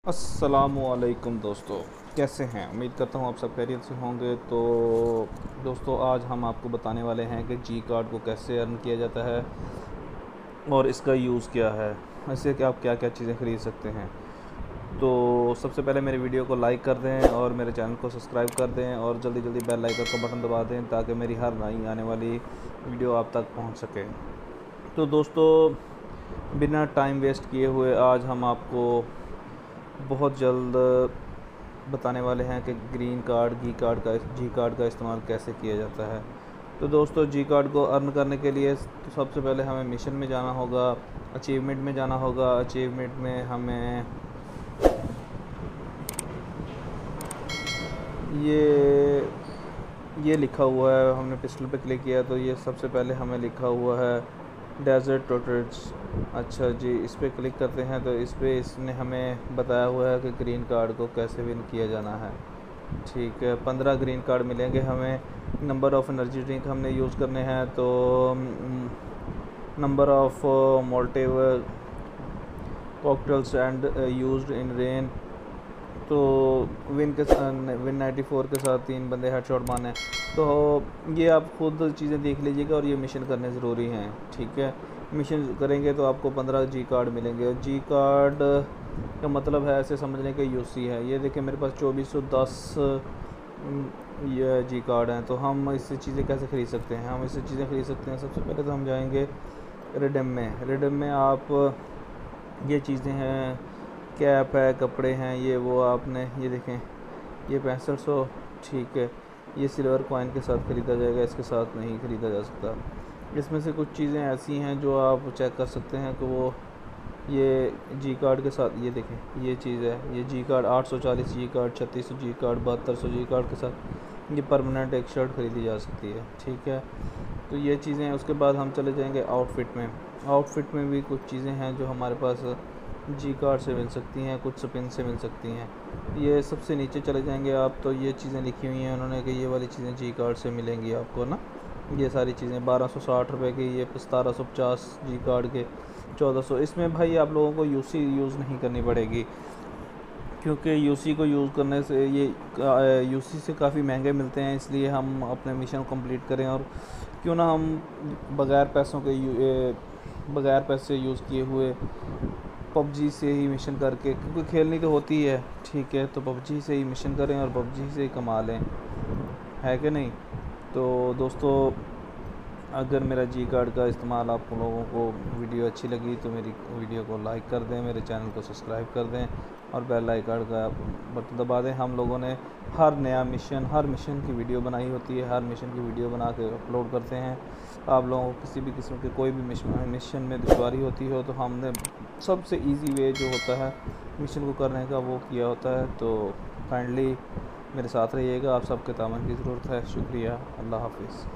अस्सलामुअलैकुम दोस्तों, कैसे हैं? उम्मीद करता हूँ आप सब खैरियत से होंगे। तो दोस्तों, आज हम आपको बताने वाले हैं कि जी कार्ड को कैसे अर्न किया जाता है और इसका यूज़ क्या है, ऐसे कि आप क्या क्या चीज़ें ख़रीद सकते हैं। तो सबसे पहले मेरे वीडियो को लाइक कर दें और मेरे चैनल को सब्सक्राइब कर दें और जल्दी जल्दी बेल आइकन का बटन दबा दें ताकि मेरी हर नई आने वाली वीडियो आप तक पहुँच सके। तो दोस्तों, बिना टाइम वेस्ट किए हुए आज हम आपको बहुत जल्द बताने वाले हैं कि ग्रीन कार्ड जी कार्ड का इस्तेमाल कैसे किया जाता है। तो दोस्तों, जी कार्ड को अर्न करने के लिए तो सबसे पहले हमें मिशन में जाना होगा, अचीवमेंट में जाना होगा। अचीवमेंट में हमें ये लिखा हुआ है, हमने पिस्टल पे क्लिक किया तो ये सबसे पहले हमें लिखा हुआ है डेजर्ट टोटर्स। अच्छा जी, इस पर क्लिक करते हैं तो इसने हमें बताया हुआ है कि ग्रीन कार्ड को कैसे विन किया जाना है। ठीक है, 15 ग्रीन कार्ड मिलेंगे हमें। नंबर ऑफ़ एनर्जी ड्रिंक हमने यूज़ करने हैं, तो number of Molotov cocktails and used in rain. तो विन 94 के साथ 3 बंदे हेडशॉट मारने। तो ये आप खुद चीज़ें देख लीजिएगा और ये मिशन करने ज़रूरी हैं। ठीक है, मिशन करेंगे तो आपको 15 जी कार्ड मिलेंगे। जी कार्ड का मतलब है ऐसे समझने के यूसी है। ये देखिए मेरे पास 2410 ये जी कार्ड हैं। तो हम इससे चीज़ें कैसे ख़रीद सकते हैं? हम इससे चीज़ें ख़रीद सकते हैं। सबसे पहले तो हम जाएंगे रिडीम में आप ये चीज़ें हैं, कैप है, कपड़े हैं, ये वो आपने ये देखें, ये 6500। ठीक है, ये सिल्वर कॉइन के साथ ख़रीदा जाएगा, इसके साथ नहीं ख़रीदा जा सकता। इसमें से कुछ चीज़ें ऐसी हैं जो आप चेक कर सकते हैं कि वो ये जी कार्ड के साथ, ये देखें ये चीज़ है, ये जी कार्ड 840 जी कार्ड, 3600 जी कार्ड, 7200 जी कार्ड के साथ ये परमानेंट एक शर्ट ख़रीदी जा सकती है। ठीक है, तो ये चीज़ें हैं। उसके बाद हम चले जाएंगे आउटफिट में। आउटफिट में भी कुछ चीज़ें हैं जो हमारे पास जी कार्ड से मिल सकती हैं, कुछ स्पिन से मिल सकती हैं। ये सबसे नीचे चले जाएंगे आप तो ये चीज़ें लिखी हुई हैं उन्होंने कि ये वाली चीज़ें जी कार्ड से मिलेंगी आपको ना। ये सारी चीज़ें 1260 रुपये की, ये 1750 जी कार्ड के 1400। इसमें भाई आप लोगों को यूसी यूज़ नहीं करनी पड़ेगी, क्योंकि यूसी को यूज़ करने से ये यूसी से काफ़ी महंगे मिलते हैं। इसलिए हम अपने मिशन कंप्लीट करें और क्यों ना हम बग़ैर पैसे यूज़ किए हुए पबजी से ही मिशन करके, क्योंकि खेलनी तो होती है। ठीक है, तो पबजी से ही मिशन करें और पबजी से ही कमा लें, है कि नहीं? तो दोस्तों, अगर मेरा जी कार्ड का इस्तेमाल आप लोगों को वीडियो अच्छी लगी तो मेरी वीडियो को लाइक कर दें, मेरे चैनल को सब्सक्राइब कर दें और बेल आइकन का बटन दबा दें। हम लोगों ने हर मिशन की वीडियो बनाई होती है, हर मिशन की वीडियो बना के अपलोड करते हैं। आप लोगों को किसी भी किस्म के कोई भी मिशन में दुश्वारी होती हो तो हमने सबसे इजी वे जो होता है मिशन को करने का वो किया होता है। तो काइंडली मेरे साथ रहिएगा, आप सबके तामन की ज़रूरत है। शुक्रिया, अल्लाह हाफिज़।